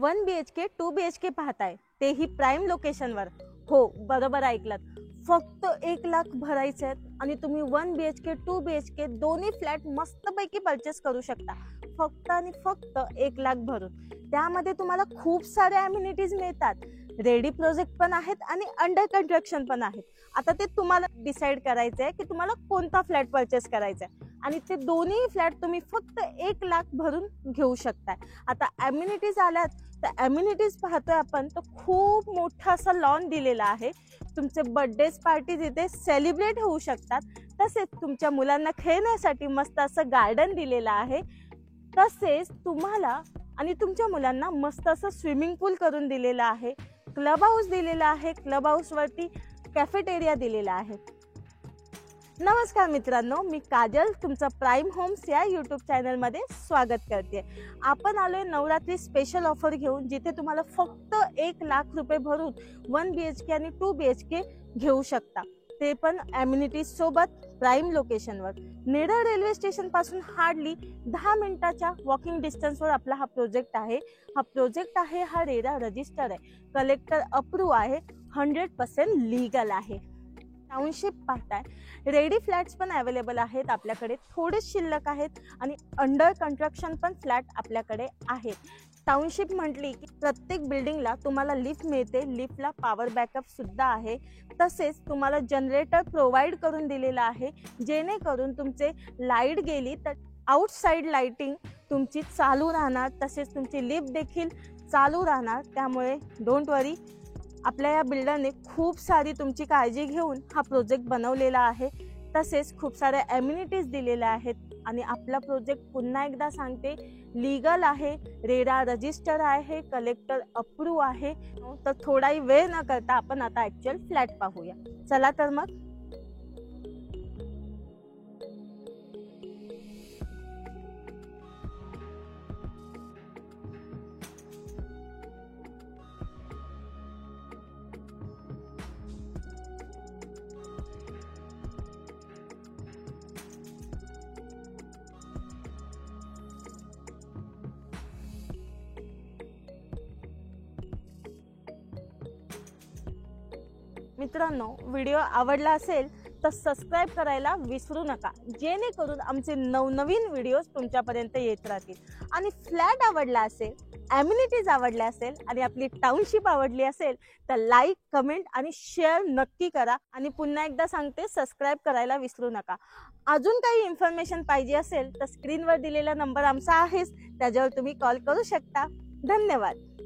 1 BHK 2 BHK पाहताय, तेही prime लोकेशनवर. हो, बरोबर ऐकलात. फक्त 1 लाख भरायचे आहेत आणि तुम्ही 1 BHK 2 BHK दोन्ही फ्लॅट मस्तपैकी परचेस करू शकता. फक्त आणि फक्त 1 लाख भरून. त्यामध्ये तुम्हाला खूप सारे अम्युनिटीज मिळतात. रेडी प्रोजेक्ट पण आहेत आणि अंडर कन्स्ट्रक्शन पण आहेत. आता ते तुम्हाला डिसाईड करायचं आहे की तुम्हाला कोणता फ्लॅट परचेस करायचा आहे आणि ते दोन्ही फ्लॅट तुम्ही फक्त 1 लाख भरून घेऊ शकता. आता अम्युनिटीज आल्यात, तर अम्युनिटीज पाहतोय आपण, तर खूप मोठा असा लॉन दिलेला आहे. तुमचे बर्थडे पार्टीज इथे सेलिब्रेट होऊ शकतात. तसेच तुमच्या मुलांना खेळण्यासाठी मस्त असं गार्डन दिलेलं आहे. तसेच तुम्हाला आणि तुमच्या मुलांना मस्त असं स्विमिंग पूल करून दिलेला आहे. क्लब हाऊस दिलेला आहे. क्लब हाऊस वरती कॅफेटेरिया दिलेला आहे. नमस्कार मित्रांनो, मी काजल तुमचं प्राईम होम्स या यूट्यूब चॅनलमध्ये स्वागत करते. आपण आलोय नवरात्री स्पेशल ऑफर घेऊन, जिथे तुम्हाला फक्त 1 लाख रुपये भरून 1 BHK आणि 2 BHK घेऊ शकता. ते पण अम्युनिटीज सोबत प्राईम लोकेशनवर. नेरळ रेल्वे स्टेशन पासून हार्डली 10 मिनिटाच्या वॉकिंग डिस्टन्सवर आपला हा प्रोजेक्ट आहे. हा रेरा रजिस्टर आहे, कलेक्टर अप्रूव्ह आहे, 100% लीगल आहे. टाउनशिप पाहताय, रेडी फ्लॅट्स पण अवेलेबल आहेत आपल्याकडे, थोडे शिल्लक आहेत आणि अंडर कन्स्ट्रक्शन पण फ्लॅट आपल्याकडे आहेत. टाउनशिप म्हटली की प्रत्येक बिल्डिंगला तुम्हाला लिफ्ट मिळते. लिफ्टला पॉवर बॅकअप सुद्धा आहे. तसेच तुम्हाला जनरेटर प्रोव्हाइड करून दिलेला आहे, जेणेकरून तुमचे लाईट गेली तर आउटसाइड लाइटिंग तुमची चालू राहणार. तसेच तुमची लिफ्ट देखील चालू राहणार. त्यामुळे डोंट वरी, आपल्या या बिल्डरने खूप सारी तुमची काळजी घेऊन हा प्रोजेक्ट बनवलेला आहे. तसेच खूप साऱ्या अम्युनिटीज दिलेल्या आहेत आणि आपला प्रोजेक्ट पुन्हा एकदा सांगते, लीगल आहे, रेरा रजिस्टर आहे, कलेक्टर अप्रूव्ह आहे. तर थोडाही वेळ न करता आपण आता ऍक्च्युअल फ्लॅट पाहूया. चला तर मग. मित्रांनो, व्हिडिओ आवडला असेल तर सबस्क्राईब करायला विसरू नका, जेणेकरून आमचे नवनवीन व्हिडिओज तुमच्यापर्यंत येत राहतील. आणि फ्लॅट आवडला असेल, अम्युनिटीज आवडल्या असेल आणि आपली टाउनशिप आवडली असेल तर लाईक, कमेंट आणि शेअर नक्की करा. आणि पुन्हा एकदा सांगते, सबस्क्राईब करायला विसरू नका. अजून काही इन्फॉर्मेशन पाहिजे असेल तर स्क्रीनवर दिलेला नंबर आमचा आहेच, त्याच्यावर तुम्ही कॉल करू शकता. धन्यवाद.